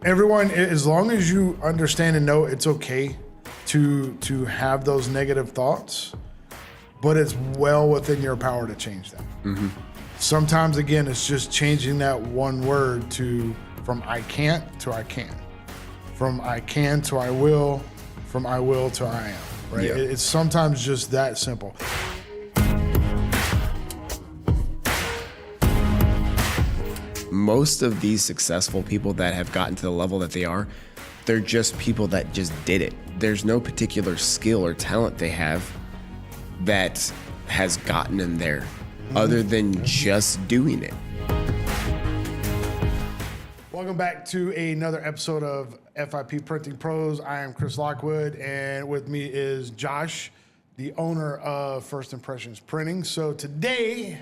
everyone, as long as you understand and know it's okay to have those negative thoughts, but it's well within your power to change them. Mm-hmm. Sometimes, again, it's just changing that one word from I can't to I can, from I can to I will, from I will to I am. Right? Yeah. It's sometimes just that simple. Most of these successful people that have gotten to the level that they are, they're just people that just did it. There's no particular skill or talent they have that has gotten them there, other than just doing it. Welcome back to another episode of FIP Printing Pros. I am Chris Lockwood, and with me is Josh, the owner of First Impressions Printing. So today,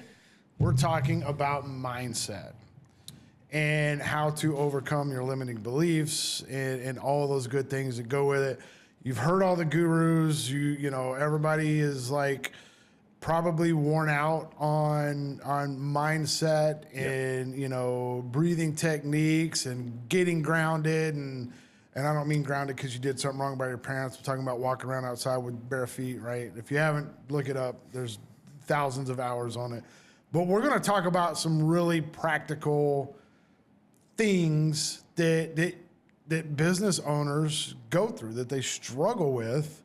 we're talking about mindset and how to overcome your limiting beliefs and all those good things that go with it. You've heard all the gurus. You know, everybody is like probably worn out on mindset and, you know, breathing techniques and getting grounded. And I don't mean grounded because you did something wrong by your parents. I'm talking about walking around outside with bare feet, right? If you haven't, look it up. There's thousands of hours on it. But we're going to talk about some really practical things that business owners go through, that they struggle with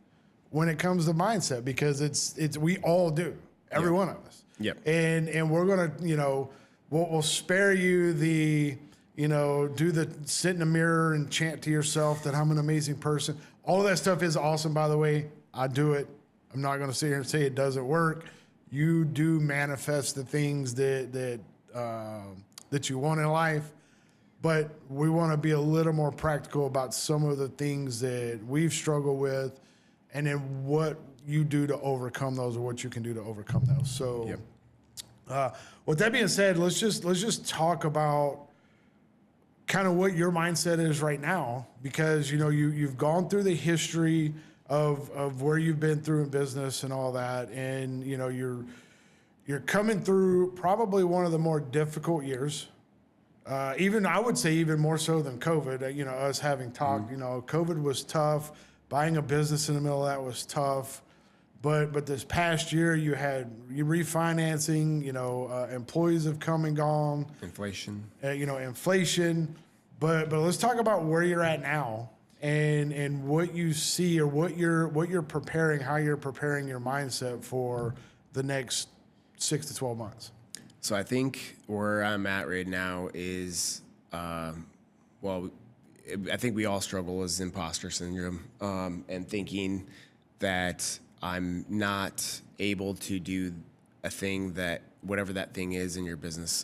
when it comes to mindset, because it's we all do, every one of us. Yep. And we're gonna, you know, we'll spare you the, you know, sit in the mirror and chant to yourself that I'm an amazing person. All of that stuff is awesome, by the way. I do it. I'm not gonna sit here and say it doesn't work. You do manifest the things that you want in life. But we want to be a little more practical about some of the things that we've struggled with, and then what you do to overcome those, or what you can do to overcome those. So, with that being said, let's just talk about kind of what your mindset is right now, because you know you've gone through the history of where you've been through in business and all that, and you know you're coming through probably one of the more difficult years. Even I would say even more so than COVID. You know, us having talked, you know, COVID was tough. Buying a business in the middle of that was tough. But this past year, you had refinancing. You know, employees have come and gone. Inflation. Inflation. But let's talk about where you're at now and what you see, or what you're preparing, how you're preparing your mindset for the next 6 to 12 months. So I think where I'm at right now is, I think we all struggle with imposter syndrome, and thinking that I'm not able to do a thing, that whatever that thing is in your business,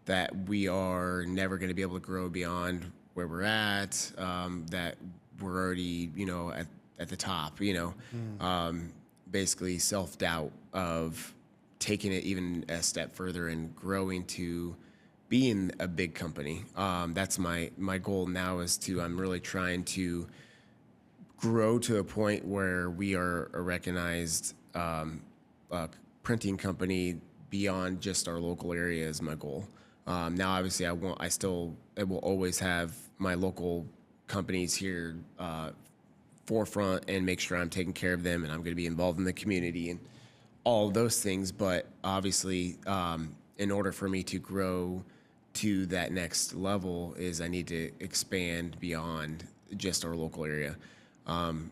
that we are never going to be able to grow beyond where we're at, that we're already, you know, at the top, you know, basically self-doubt of taking it even a step further and growing to being a big company. That's my goal now, is I'm really trying to grow to a point where we are a recognized printing company beyond just our local area is my goal. Now, obviously, I will always have my local companies here forefront and make sure I'm taking care of them, and I'm going to be involved in the community and all of those things. But obviously, in order for me to grow to that next level, is I need to expand beyond just our local area. And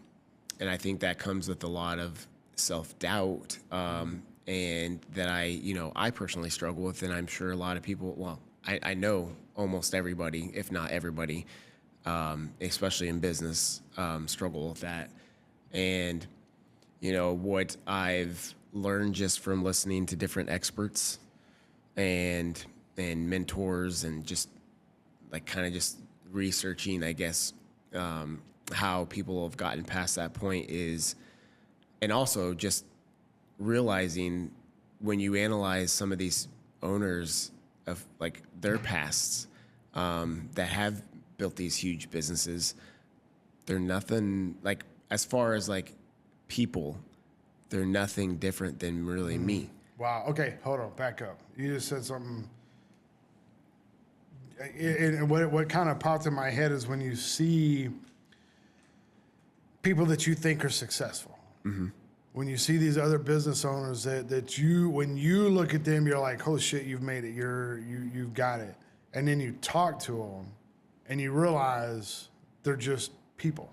I think that comes with a lot of self-doubt, and that I personally struggle with, and I'm sure a lot of people, I know almost everybody, if not everybody, especially in business, struggle with that. And, you know, what I've learned just from listening to different experts and mentors, and just like kind of just researching, I guess, how people have gotten past that point is, and also just realizing when you analyze some of these owners of like their pasts, that have built these huge businesses, they're nothing like, as far as like people, they're nothing different than really me. Wow. Okay, hold on, back up. You just said something and what kind of popped in my head is when you see people that you think are successful. Mm-hmm. When you see these other business owners that you, when you look at them, you're like, oh shit, you've made it. You've got it. And then you talk to them and you realize they're just people.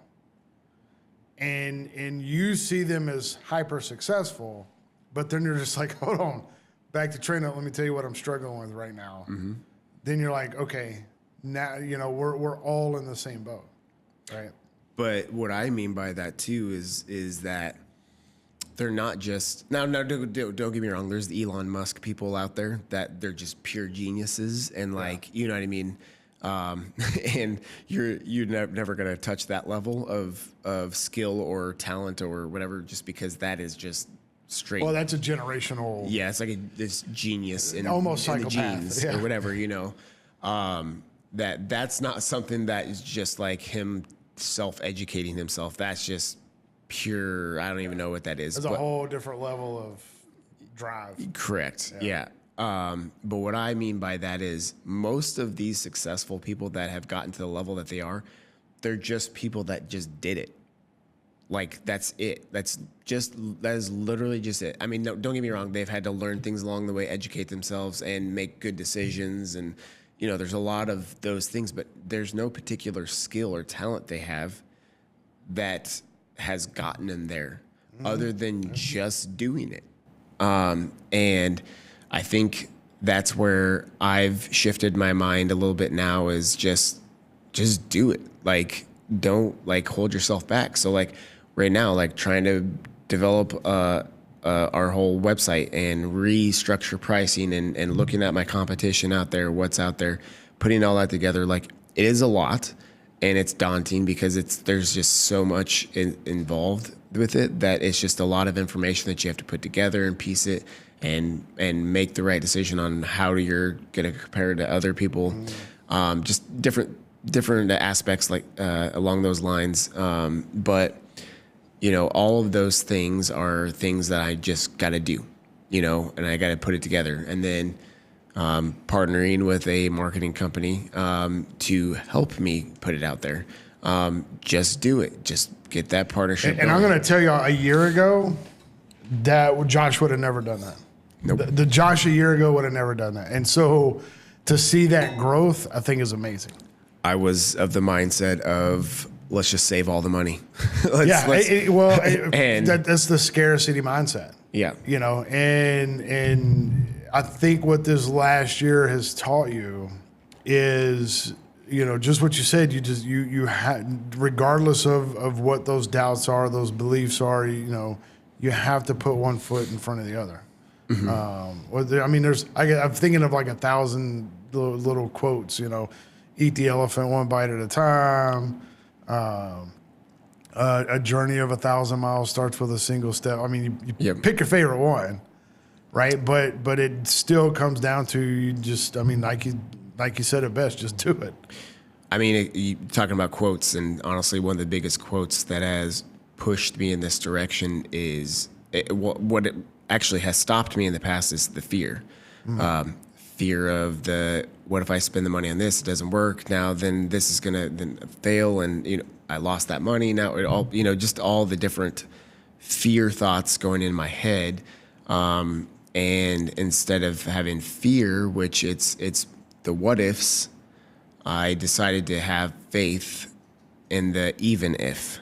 And you see them as hyper successful, but then you're just like, hold on, back to training. Let me tell you what I'm struggling with right now. Mm-hmm. Then you're like, okay, now, we're all in the same boat, right? But what I mean by that too is that they're not just no. Don't get me wrong. There's the Elon Musk people out there that they're just pure geniuses, and like you know what I mean. And you're never gonna touch that level of skill or talent or whatever, just because that is just straight. Well, that's a generational. Yeah, it's like this genius in almost in the psychopath genes yeah. or whatever. That's not something that is just like him self-educating himself. That's just pure. I don't even know what that is. There's a whole different level of drive. Correct. Yeah. But what I mean by that is most of these successful people that have gotten to the level that they are, they're just people that just did it. Like that's it. That is literally just it. I mean, no, don't get me wrong. They've had to learn things along the way, educate themselves, and make good decisions. And there's a lot of those things, but there's no particular skill or talent they have that has gotten them there, other than just doing it. And I think that's where I've shifted my mind a little bit now, is just do it. Like, don't hold yourself back. So like right now, like trying to develop our whole website and restructure pricing and looking at my competition out there, what's out there, putting all that together. Like it is a lot and it's daunting because there's just so much involved with it that it's just a lot of information that you have to put together and piece it and make the right decision on how you're going to compare to other people. Just different aspects like along those lines. But all of those things are things that I just got to do, and I got to put it together. And then partnering with a marketing company to help me put it out there. Just do it. Just get that partnership. And I'm going to tell you, a year ago, that Josh would have never done that. Nope. The Josh a year ago would have never done that. And so to see that growth, I think is amazing. I was of the mindset of let's just save all the money. That's the scarcity mindset. Yeah. And I think what this last year has taught you is, just what you said, you had, regardless of what those doubts are, those beliefs are, you have to put one foot in front of the other. Mm-hmm. I'm thinking of like 1,000 little quotes, eat the elephant one bite at a time. A journey of 1,000 miles starts with a single step. I mean, you pick your favorite one, right? But it still comes down to like you said it best, just do it. I mean, you talking about quotes, and honestly, one of the biggest quotes that has pushed me in this direction is what it actually has stopped me in the past is the fear. Mm-hmm. Fear of what if I spend the money on this, it doesn't work now, then this is gonna then fail, and I lost that money now. It all just all the different fear thoughts going in my head, and instead of having fear, which it's the what ifs, I decided to have faith in the even if.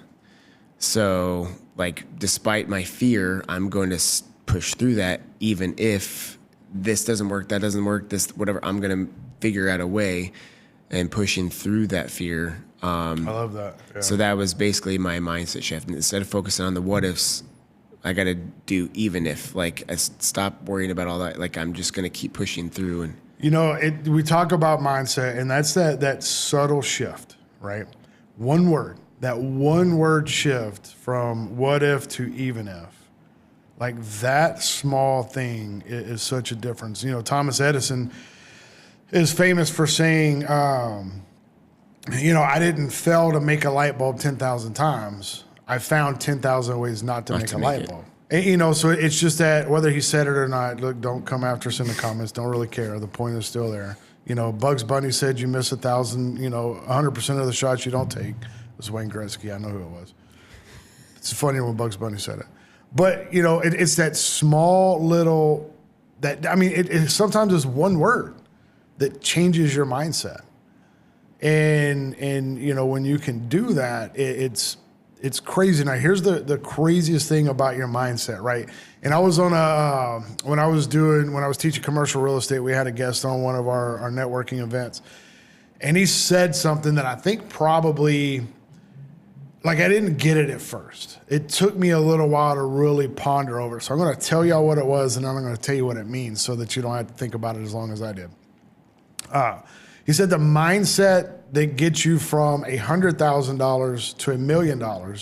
So like, despite my fear, I'm going to push through that, even if this doesn't work, that doesn't work, this, whatever, I'm going to figure out a way and pushing through that fear. I love that. Yeah. So that was basically my mindset shift. Instead of focusing on the what ifs, I got to do even if. Like, I stop worrying about all that. Like, I'm just going to keep pushing through. And we talk about mindset, and that's that subtle shift, right? One word shift from what if to even if. Like, that small thing is such a difference. Thomas Edison is famous for saying, I didn't fail to make a light bulb 10,000 times. I found 10,000 ways not to make a light bulb. And, so it's just that whether he said it or not, look, don't come after us in the comments. Don't really care. The point is still there. You know, Bugs Bunny said you miss 100% of the shots you don't take. It was Wayne Gretzky. I know who it was. It's funnier when Bugs Bunny said it. But, you know, it's that small little, it sometimes is one word that changes your mindset. And you know, when you can do that, it's crazy. Now, here's the craziest thing about your mindset, right? And I was on when I was teaching commercial real estate, we had a guest on one of our networking events. And he said something that I think probably, like, I didn't get it at first. It took me a little while to really ponder over it. So I'm going to tell y'all what it was, and then I'm going to tell you what it means so that you don't have to think about it as long as I did. He said the mindset that gets you from $100,000 to $1 million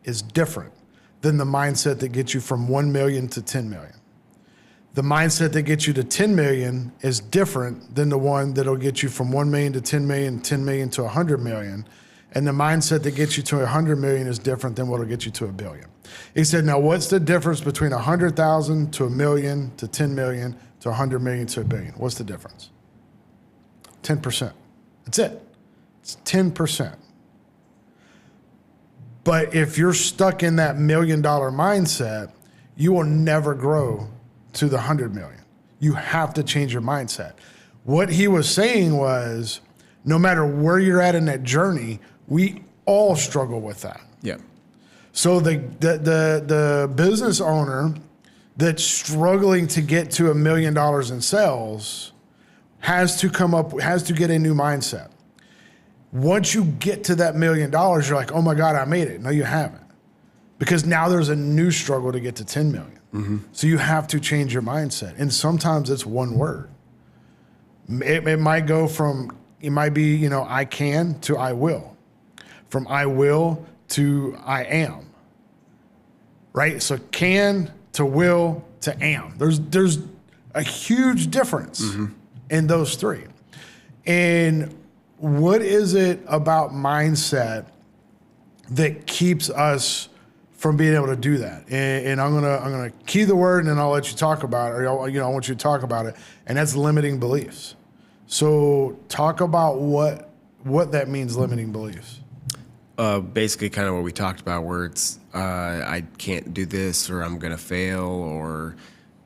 is different than the mindset that gets you from 1 million to 10 million. The mindset that gets you to 10 million is different than the one that'll get you from 1 million to 10 million, 10 million to 100 million. And the mindset that gets you to 100 million is different than what'll get you to $1 billion. He said, now what's the difference between 100,000 to 1 million to 10 million to 100 million to $1 billion? What's the difference? 10%. That's it. It's 10%. But if you're stuck in that $1 million mindset, you will never grow to the 100 million. You have to change your mindset. What he was saying was, no matter where you're at in that journey, we all struggle with that. Yeah. So the business owner that's struggling to get to $1 million in sales has to get a new mindset. Once you get to that $1 million, you're like, oh my God, I made it. No, you haven't. Because now there's a new struggle to get to 10 million. Mm-hmm. So you have to change your mindset. And sometimes it's one word. It might be, you know, I can to I will. From I will to I am. Right? So can to will to am. There's a huge difference in those three. And what is it about mindset that keeps us from being able to do that? And I'm gonna key the word, and then I'll let you talk about it, or I want you to talk about it, and that's limiting beliefs. So talk about what that means, limiting beliefs. Basically kind of what we talked about, where it's I can't do this, or I'm gonna fail, or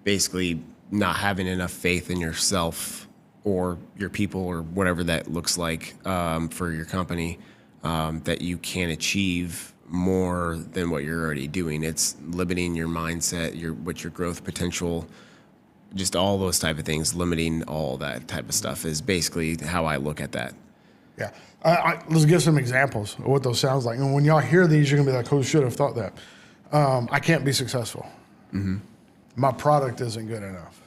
basically not having enough faith in yourself or your people or whatever that looks like for your company, that you can achieve more than what you're already doing. It's limiting your mindset, your growth potential, just all those type of things. Limiting all that type of stuff is basically how I look at that. Yeah. Let's give some examples of what those sounds like. And when y'all hear these, you're going to be like, oh, should have thought that. I can't be successful. Mm-hmm. My product isn't good enough.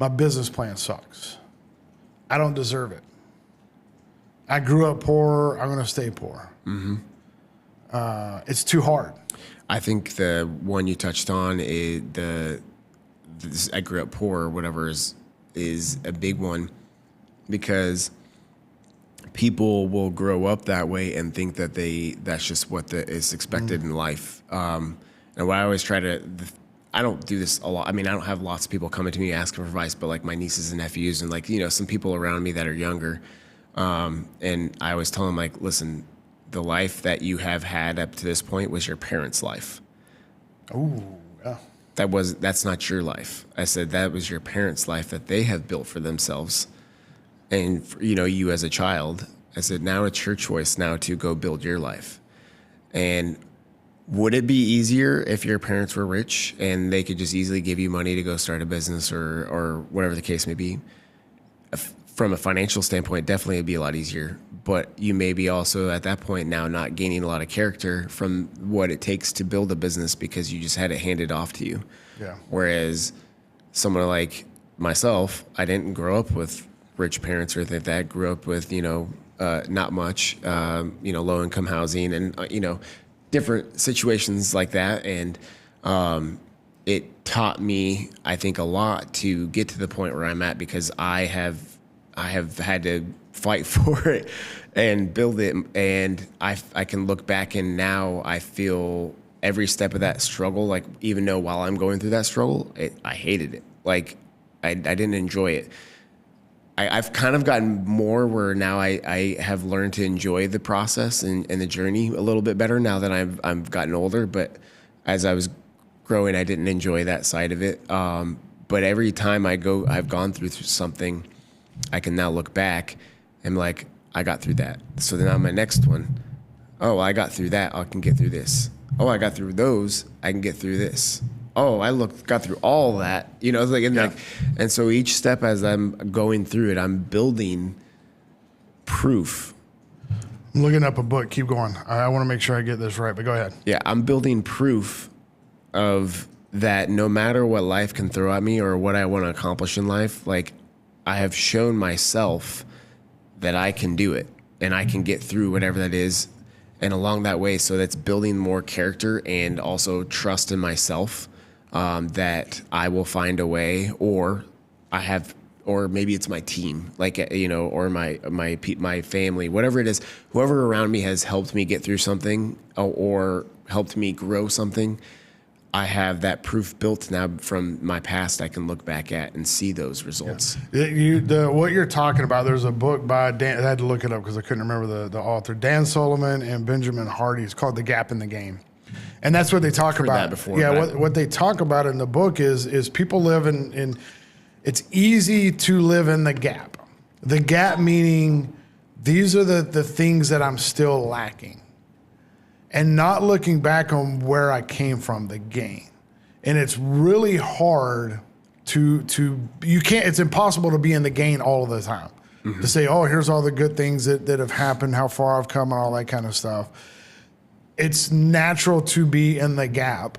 My business plan sucks. I don't deserve it. I grew up poor. I'm going to stay poor. Mm-hmm. It's too hard. I think the one you touched on, I grew up poor or whatever, is a big one, because people will grow up that way and think that that's just what is expected in life. And what I always try to, I don't do this a lot. I mean, I don't have lots of people coming to me asking for advice, but like my nieces and nephews and like, you know, some people around me that are younger. And I always tell them, like, listen, the life that you have had up to this point was your parents' life. Oh, yeah. That's not your life. I said, that was your parents' life that they have built for themselves. And, you know, you as a child, I said, now it's your choice now to go build your life. And would it be easier if your parents were rich and they could just easily give you money to go start a business or whatever the case may be? From a financial standpoint, definitely it'd be a lot easier. But you may be also at that point now not gaining a lot of character from what it takes to build a business because you just had it handed off to you. Yeah. Whereas someone like myself, I didn't grow up with rich parents or anything like that. I grew up with, you know, not much, you know, low income housing and, you know, different situations like that. And it taught me, I think, a lot to get to the point where I'm at, because I have had to fight for it and build it. And I can look back, and now I feel every step of that struggle, like, even though while I'm going through that struggle, I hated it. Like, I didn't enjoy it. I've kind of gotten more where now I have learned to enjoy the process and the journey a little bit better now that I've gotten older. But as I was growing, I didn't enjoy that side of it. But every time I've gone through something, I can now look back and like, I got through that. So then on my next one, oh, I got through that. I can get through this. Oh, I got through those. I can get through this. Oh, got through all that, it's like, and so each step as I'm going through it, I'm building proof. I'm looking up a book. Keep going. I want to make sure I get this right, but go ahead. Yeah, I'm building proof of that no matter what life can throw at me or what I want to accomplish in life, like I have shown myself that I can do it and I can get through whatever that is. And along that way, so that's building more character and also trust in myself. That I will find a way, or maybe it's my team, like, or my family, whatever it is, whoever around me has helped me get through something or helped me grow something. I have that proof built now from my past. I can look back at and see those results. Yeah. What you're talking about, there's a book by Dan, I had to look it up because I couldn't remember the author, Dan Solomon and Benjamin Hardy. It's called The Gap in the Game. And that's what they talk about. That before, what they talk about in the book is people live in it's easy to live in the gap. The gap meaning these are the things that I'm still lacking. And not looking back on where I came from, the gain. And it's really hard it's impossible to be in the gain all of the time. Mm-hmm. To say, oh, here's all the good things that have happened, how far I've come and all that kind of stuff. It's natural to be in the gap,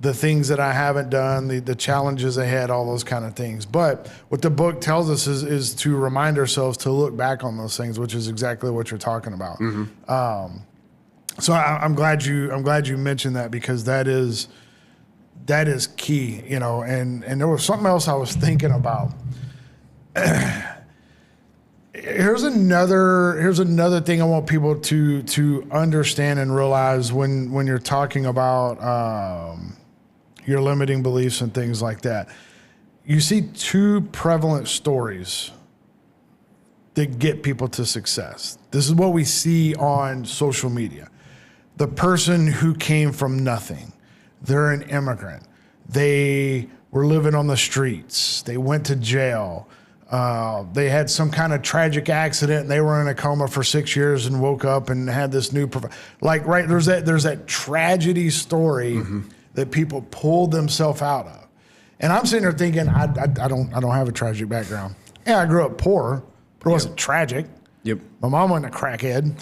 the things that I haven't done, the challenges ahead, all those kind of things. But what the book tells us is to remind ourselves to look back on those things, which is exactly what you're talking about. Mm-hmm. So I'm glad you mentioned that because that is key, and there was something else I was thinking about. Here's another thing I want people to understand and realize when you're talking about your limiting beliefs and things like that. You see two prevalent stories that get people to success. This is what we see on social media. The person who came from nothing. They're an immigrant. They were living on the streets. They went to jail. They had some kind of tragic accident and they were in a coma for 6 years and woke up and had this new, there's that tragedy story mm-hmm. that people pulled themselves out of. And I'm sitting there thinking, I don't have a tragic background. Yeah, I grew up poor, but it wasn't tragic. Yep. My mom wasn't a crackhead,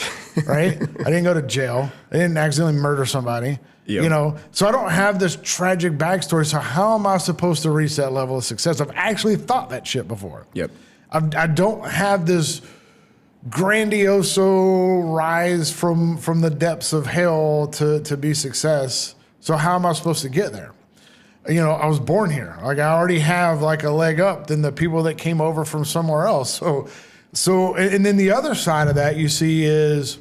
right? I didn't go to jail. I didn't accidentally murder somebody. Yep. So I don't have this tragic backstory. So how am I supposed to reach that level of success? I've actually thought that shit before. Yep. I don't have this grandioso rise from the depths of hell to be success. So how am I supposed to get there? I was born here. Like I already have like a leg up than the people that came over from somewhere else. So and then the other side of that you see is,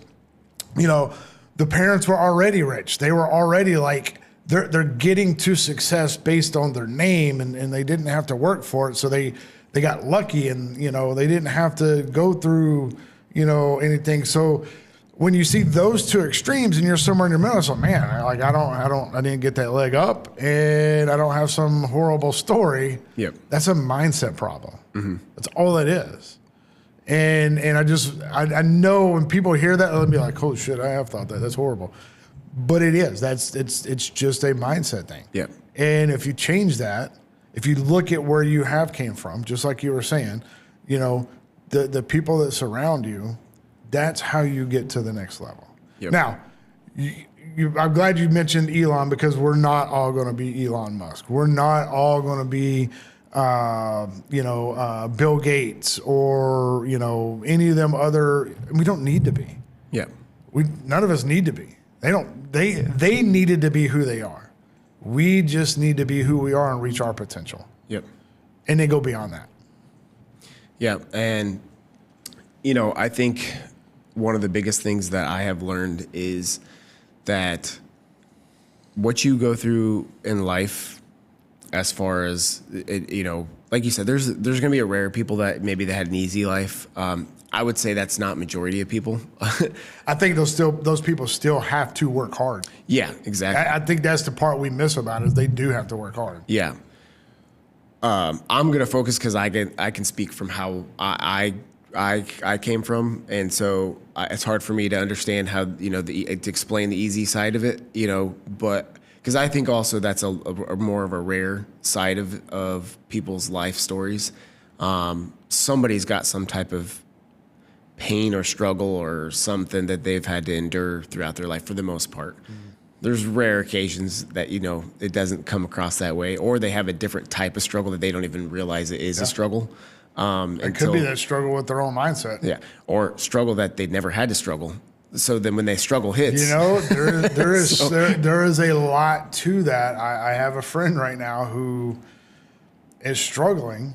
the parents were already rich. They were already like, they're getting to success based on their name and they didn't have to work for it. So they got lucky and, they didn't have to go through, anything. So when you see those two extremes and you're somewhere in your middle, so man, I didn't get that leg up and I don't have some horrible story. Yep. That's a mindset problem. Mm-hmm. That's all it is. And I know when people hear that, they'll be like, "Holy shit, I have thought that. That's horrible." But it is. It's just a mindset thing. Yeah. And if you change that, if you look at where you have came from, just like you were saying, the people that surround you, that's how you get to the next level. Yep. Now, I'm glad you mentioned Elon because we're not all going to be Elon Musk. We're not all going to be Bill Gates or, any of them other, we don't need to be. Yeah. None of us need to be. They needed to be who they are. We just need to be who we are and reach our potential. Yep. And then go beyond that. Yeah. And, I think one of the biggest things that I have learned is that what you go through in life, as far as like you said, there's going to be a rare people that maybe they had an easy life. I would say that's not majority of people. I think those people still have to work hard. Yeah, exactly. I think that's the part we miss about it, is they do have to work hard. Yeah. I'm gonna focus because I can speak from how I came from, and so it's hard for me to understand how, you know, to explain the easy side of it, you know, but because I think also that's a more of a rare side of people's life stories. Somebody's got some type of pain or struggle or something that they've had to endure throughout their life for the most part. There's rare occasions that, you know, it doesn't come across that way, or they have a different type of struggle that they don't even realize it is a struggle. It could be that struggle with their own mindset. Yeah, or struggle that they'd never had to struggle. So then when they struggle hits, you know, there is a lot to that. I have a friend right now who is struggling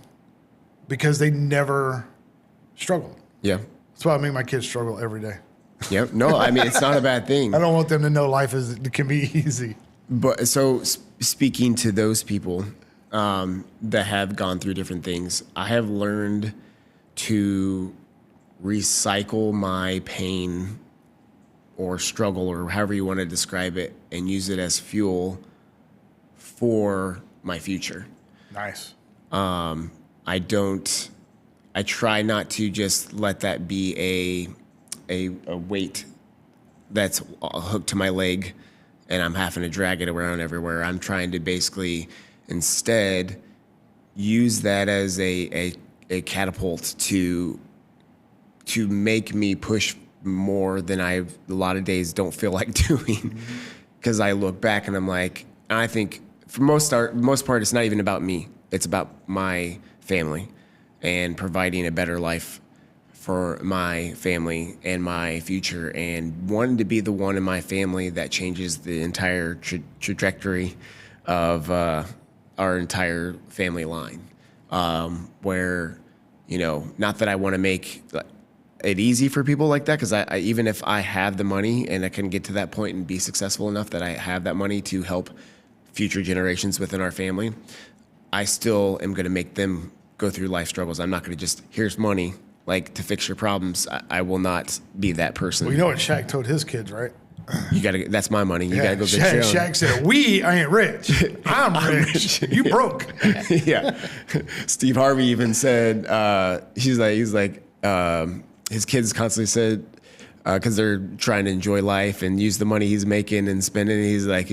because they never struggled. Yeah. That's why I make my kids struggle every day. Yep. No, I mean, it's not a bad thing. I don't want them to know life can be easy. But so speaking to those people that have gone through different things, I have learned to recycle my pain or struggle, or however you want to describe it, and use it as fuel for my future. Nice. I try not to just let that be a weight that's hooked to my leg and I'm having to drag it around everywhere. I'm trying to basically instead use that as a catapult to make me push more than a lot of days don't feel like doing. Because I look back and I'm like, I think for most part, it's not even about me. It's about my family and providing a better life for my family and my future, and wanting to be the one in my family that changes the entire trajectory of our entire family line. Where, you know, not that I want to make it easy for people like that, because I even if I have the money and I can get to that point and be successful enough that I have that money to help future generations within our family, I still am going to make them go through life struggles. I'm not going to just, here's money, like, to fix your problems. I will not be that person. Well, you know what Shaq told his kids, right? You gotta. That's my money. You gotta go get your own. Shaq said, "I ain't rich. I'm rich. You broke." Yeah. Steve Harvey even said, he's like, his kids constantly said, because they're trying to enjoy life and use the money he's making and spending. He's like,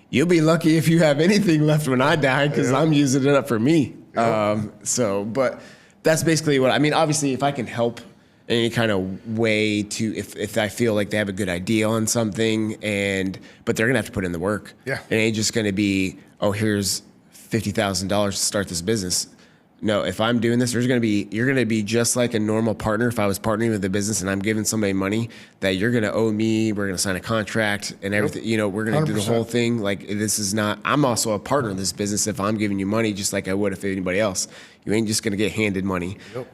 you'll be lucky if you have anything left when I die, because I'm using it up for me. But that's basically what I mean. Obviously, if I can help in any kind of way to, if I feel like they have a good idea on something, but they're gonna have to put in the work. Yeah. It ain't just gonna be, oh, here's $50,000 to start this business. No, if I'm doing this, you're gonna be just like a normal partner. If I was partnering with a business and I'm giving somebody money, that you're gonna owe me. We're gonna sign a contract and everything. You know, we're gonna 100%. Do the whole thing. Like, this is not. I'm also a partner in this business. If I'm giving you money, just like I would if anybody else, you ain't just gonna get handed money. Yep.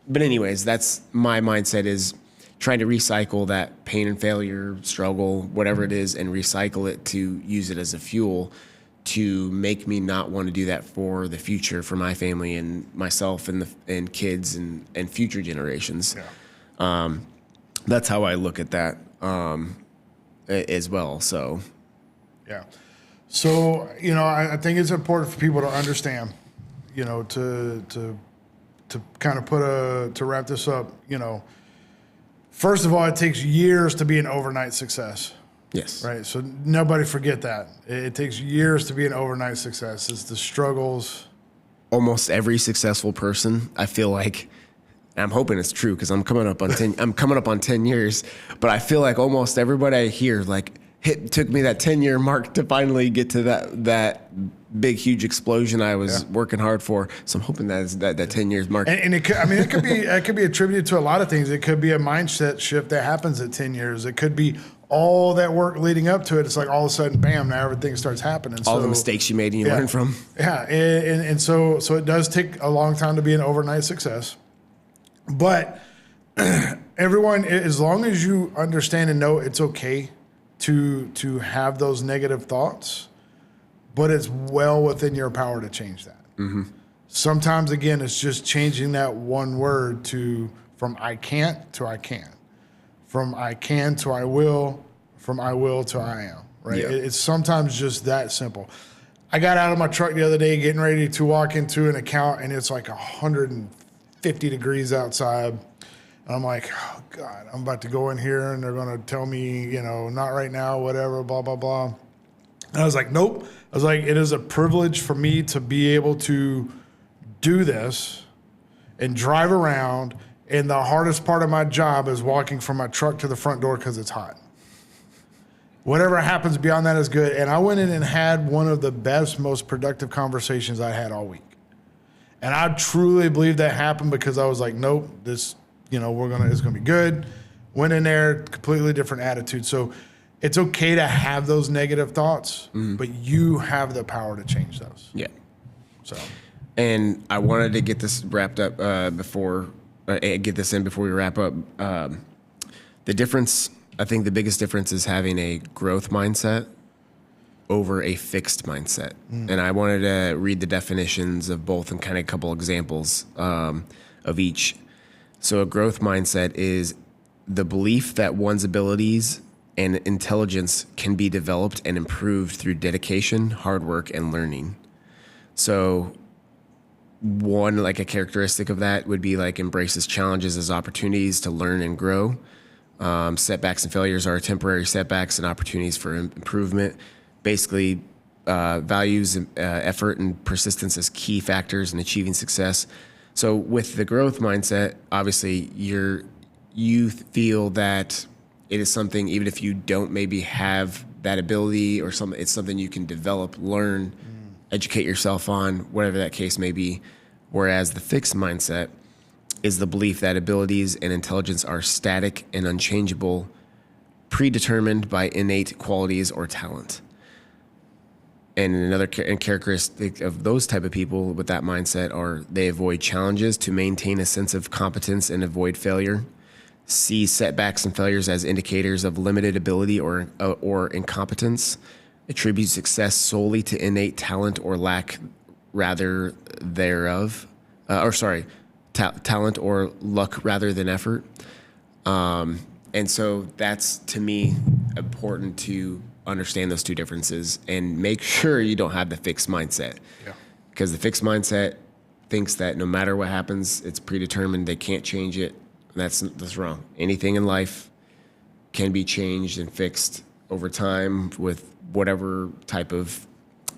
But anyways, that's my mindset, is trying to recycle that pain and failure, struggle, whatever it is, and recycle it to use it as a fuel to make me not want to do that for the future, for my family and myself and kids and future generations. Yeah. That's how I look at that as well. So, yeah. So, you know, I think it's important for people to understand, you know, to kind of to wrap this up, you know, first of all, it takes years to be an overnight success. Yes. Right. So nobody forget that. It takes years to be an overnight success. It's the struggles. Almost every successful person, I feel like, and I'm hoping it's true because I'm coming up on 10 years, but I feel like almost everybody I hear, like, took me that 10-year mark to finally get to that big, huge explosion I was working hard for. So I'm hoping that is that 10 years mark. And it could be attributed to a lot of things. It could be a mindset shift that happens at 10 years. It could be all that work leading up to it. It's like all of a sudden, bam, now everything starts happening. All the mistakes you made and you learn from. Yeah, and so it does take a long time to be an overnight success. But everyone, as long as you understand and know it's okay to have those negative thoughts, but it's well within your power to change that. Sometimes, again, it's just changing that one word from I can't to I can, from I can to I will, from I will to I am, right? Yeah. It's sometimes just that simple. I got out of my truck the other day getting ready to walk into an account, and it's like 150 degrees outside. And I'm like, oh, God, I'm about to go in here, and they're going to tell me, not right now, whatever, blah, blah, blah. And I was like, nope. I was like, it is a privilege for me to be able to do this and drive around. And the hardest part of my job is walking from my truck to the front door because it's hot. Whatever happens beyond that is good. And I went in and had one of the best, most productive conversations I had all week. And I truly believe that happened because I was like, nope, this, it's gonna be good. Went in there, completely different attitude. So it's okay to have those negative thoughts, but you have the power to change those. Yeah. So. And I wanted to get this wrapped up before we wrap up. The difference, I think the biggest difference is having a growth mindset over a fixed mindset. And I wanted to read the definitions of both and kind of a couple examples of each. So a growth mindset is the belief that one's abilities and intelligence can be developed and improved through dedication, hard work, and learning. So a characteristic of that would be embraces challenges as opportunities to learn and grow. Setbacks and failures are temporary setbacks and opportunities for improvement. Basically, values effort and persistence as key factors in achieving success. So with the growth mindset, obviously you feel that it is something, even if you don't maybe have that ability or something, it's something you can develop, learn, educate yourself on, whatever that case may be. Whereas the fixed mindset is the belief that abilities and intelligence are static and unchangeable, predetermined by innate qualities or talent. And another characteristic of those type of people with that mindset are they avoid challenges to maintain a sense of competence and avoid failure, see setbacks and failures as indicators of limited ability or incompetence, attribute success solely to innate talent or lack rather thereof, talent or luck rather than effort. And so that's, to me, important to understand those two differences and make sure you don't have the fixed mindset. Yeah. Because the fixed mindset thinks that no matter what happens, it's predetermined, they can't change it. That's wrong. Anything in life can be changed and fixed over time with whatever type of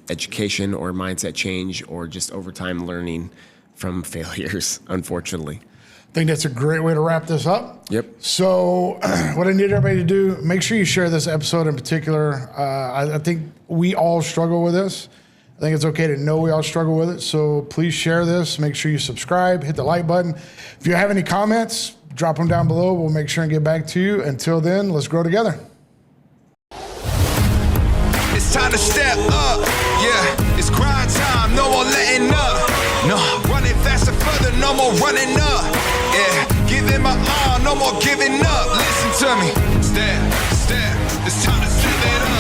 education or mindset change or just over time learning from failures, unfortunately. I think that's a great way to wrap this up. Yep. So what I need everybody to do, make sure you share this episode in particular. I think we all struggle with this. I think it's okay to know we all struggle with it. So please share this. Make sure you subscribe, hit the like button. If you have any comments, drop them down below. We'll make sure and get back to you. Until then, let's grow together. It's time to step up. Yeah, it's grind time. No more letting up. No, running faster, further. No more running up. Yeah, giving my all. No more giving up. Listen to me. Step. It's time to step it up.